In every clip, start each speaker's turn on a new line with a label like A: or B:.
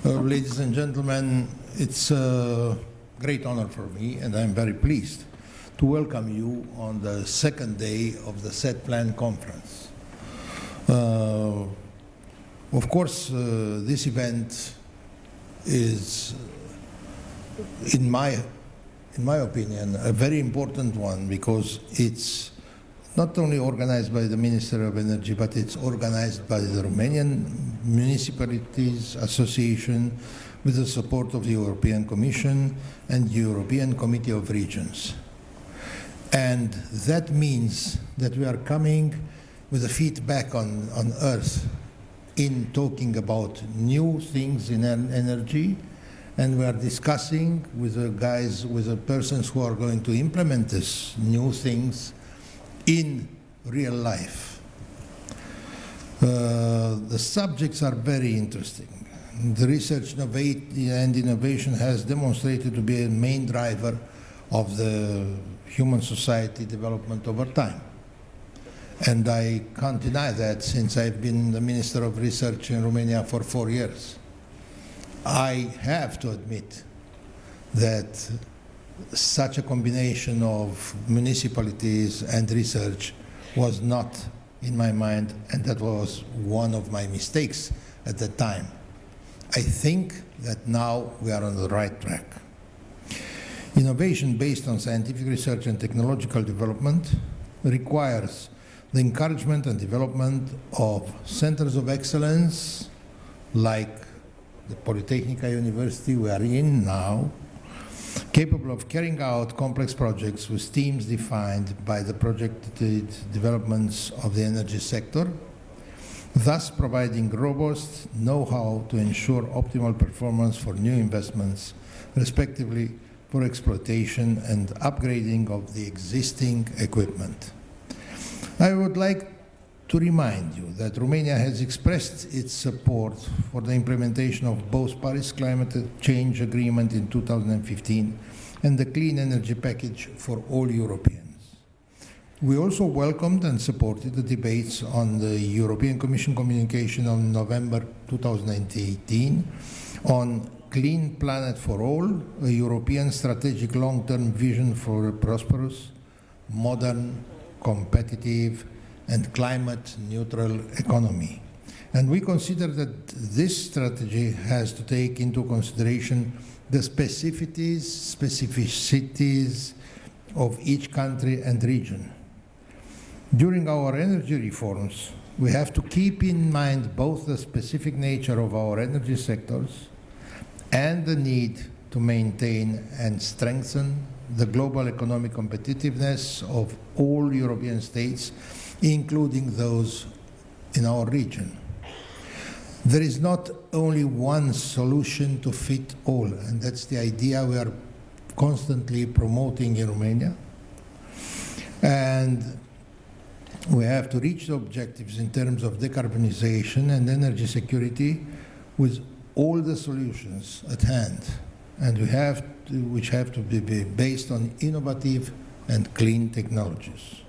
A: Ladies and gentlemen, it's a great honor for me, and I'm very pleased to welcome you on the second day of the Set Plan Conference. Of course, this event is, in my opinion, a very important one because it's not only organized by the Minister of Energy, but it's organized by the Romanian Municipalities Association with the support of the European Commission and the European Committee of Regions. And that means that we are coming with a feedback on earth in talking about new things in energy, and we are discussing with the guys, with the persons who are going to implement these new things in real life. The subjects are very interesting. The research and innovation has demonstrated to be a main driver of the human society development over time. And I can't deny that since I've been the Minister of Research in Romania for 4 years. I have to admit that such a combination of municipalities and research was not in my mind, and that was one of my mistakes at the time. I think that now we are on the right track. Innovation based on scientific research and technological development requires the encouragement and development of centers of excellence like the Polytechnica University we are in now, capable of carrying out complex projects with teams defined by the projected developments of the energy sector, thus providing robust know-how to ensure optimal performance for new investments, respectively for exploitation and upgrading of the existing equipment. I would like to remind you that Romania has expressed its support for the implementation of both Paris Climate Change Agreement in 2015 and the Clean Energy Package for all Europeans. We also welcomed and supported the debates on the European Commission communication on November 2018 on Clean Planet for All, a European strategic long-term vision for a prosperous, modern, competitive, and climate-neutral economy. And we consider that this strategy has to take into consideration the specificities of each country and region. During our energy reforms, we have to keep in mind both the specific nature of our energy sectors and the need to maintain and strengthen the global economic competitiveness of all European states, including those in our region. There is not only one solution to fit all, and that's the idea we are constantly promoting in Romania. And we have to reach the objectives in terms of decarbonization and energy security with all the solutions at hand, and which have to be based on innovative and clean technologies.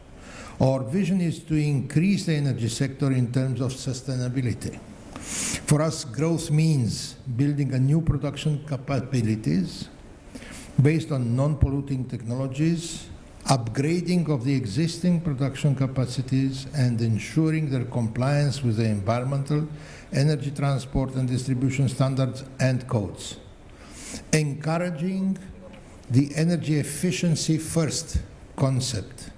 A: Our vision is to increase the energy sector in terms of sustainability. For us, growth means building a new production capabilities based on non-polluting technologies, upgrading of the existing production capacities, and ensuring their compliance with the environmental, energy transport and distribution standards and codes. Encouraging the energy efficiency first concept,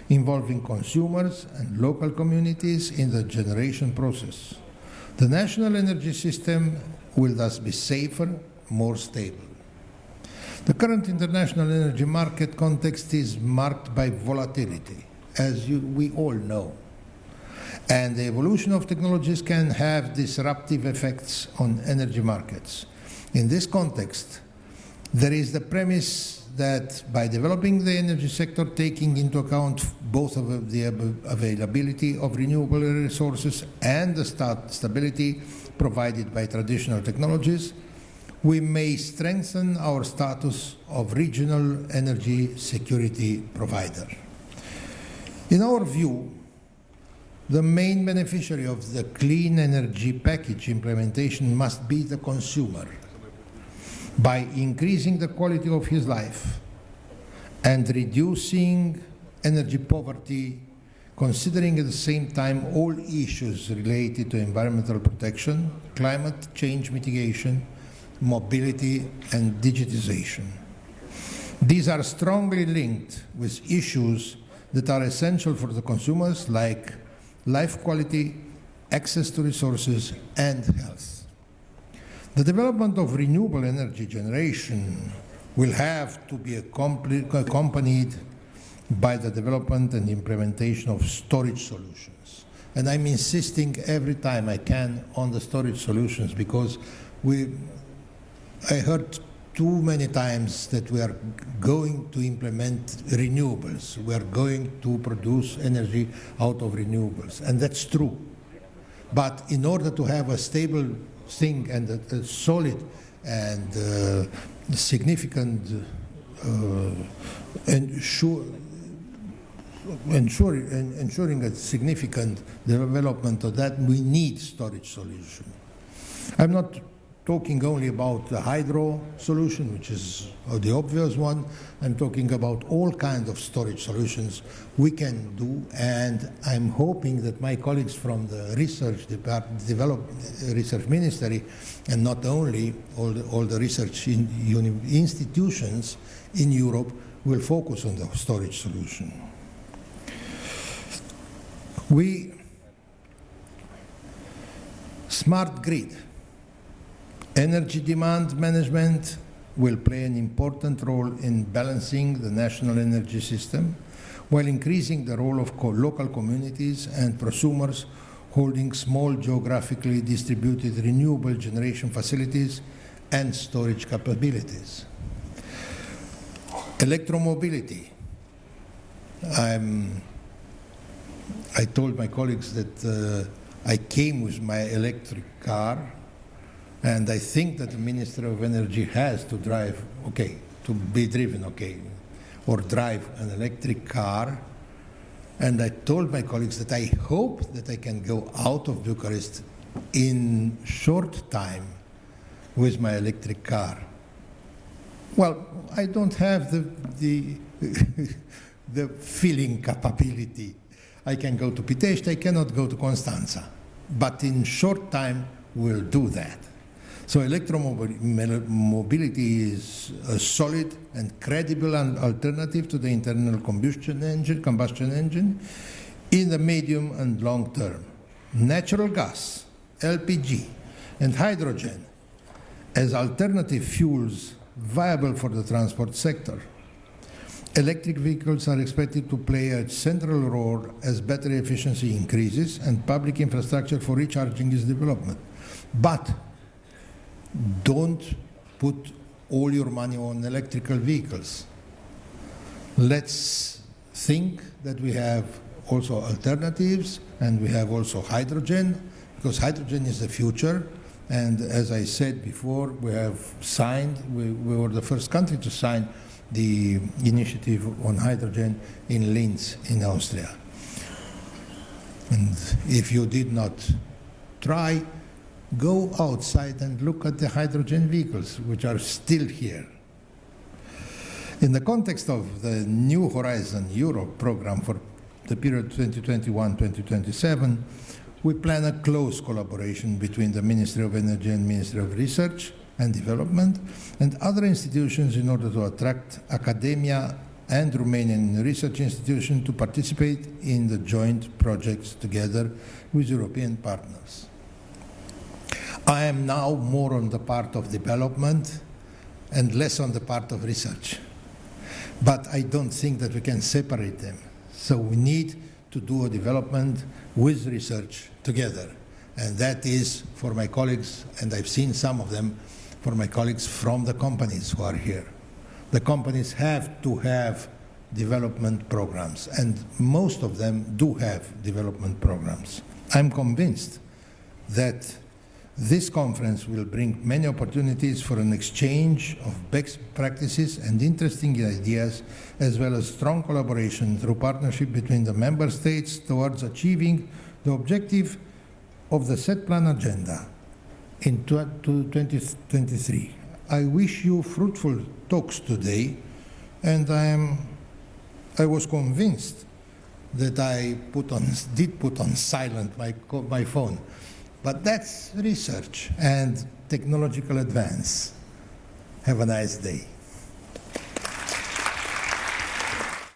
A: involving consumers and local communities in the generation process. The national energy system will thus be safer, more stable. The current international energy market context is marked by volatility, as we all know. And the evolution of technologies can have disruptive effects on energy markets. In this context, there is the premise that by developing the energy sector, taking into account both of the availability of renewable resources and the stability provided by traditional technologies, we may strengthen our status of regional energy security provider. In our view, The main beneficiary of the clean energy package implementation must be the consumer. By increasing the quality of his life and reducing energy poverty, considering at the same time all issues related to environmental protection, climate change mitigation, mobility, and digitization. These are strongly linked with issues that are essential for the consumers, like life quality, access to resources, and health. The development of renewable energy generation will have to be accompanied by the development and implementation of storage solutions. And I'm insisting every time I can on the storage solutions, because I heard too many times that we are going to implement renewables. We are going to produce energy out of renewables, and that's true. But in order to have a stable thing and a solid and significant ensuring a significant development of that, we need storage solution. I'm not talking only about the hydro solution, which is the obvious one. I'm talking about all kinds of storage solutions we can do, and I'm hoping that my colleagues from the research department, research ministry, and not only all the research institutions in Europe will focus on the storage solution. Smart grid. Energy demand management will play an important role in balancing the national energy system, while increasing the role of local communities and prosumers holding small geographically distributed renewable generation facilities and storage capabilities. Electromobility. I told my colleagues that I came with my electric car, and I think that the Minister of Energy has to drive, to be driven, or drive an electric car. And I told my colleagues that I hope that I can go out of Bucharest in short time with my electric car. Well, I don't have the filling capability. I can go to Pitești, I cannot go to Constanța. But in short time, we'll do that. So electromobility is a solid and credible alternative to the internal combustion engine in the medium and long term. Natural gas, LPG, and hydrogen as alternative fuels viable for the transport sector. Electric vehicles are expected to play a central role as battery efficiency increases and public infrastructure for recharging is developed. But don't put all your money on electrical vehicles. Let's think that we have also alternatives, and we have also hydrogen, because hydrogen is the future. And as I said before, we have signed, we were the first country to sign the initiative on hydrogen in Linz in Austria. And if you did not try, go outside and look at the hydrogen vehicles, which are still here. In the context of the New Horizon Europe program for the period 2021-2027, we plan a close collaboration between the Ministry of Energy and Ministry of Research and Development and other institutions in order to attract academia and Romanian research institutions to participate in the joint projects together with European partners. I am now more on the part of development and less on the part of research. But I don't think that we can separate them. So we need to do a development with research together. And that is for my colleagues, and I've seen some of them, for my colleagues from the companies who are here. The companies have to have development programs, and most of them do have development programs. I'm convinced that this conference will bring many opportunities for an exchange of best practices and interesting ideas, as well as strong collaboration through partnership between the member states towards achieving the objective of the set plan agenda in 2023. I wish you fruitful talks today, and I was convinced that I did put on silent my phone. But that's research and technological advance. Have a nice day.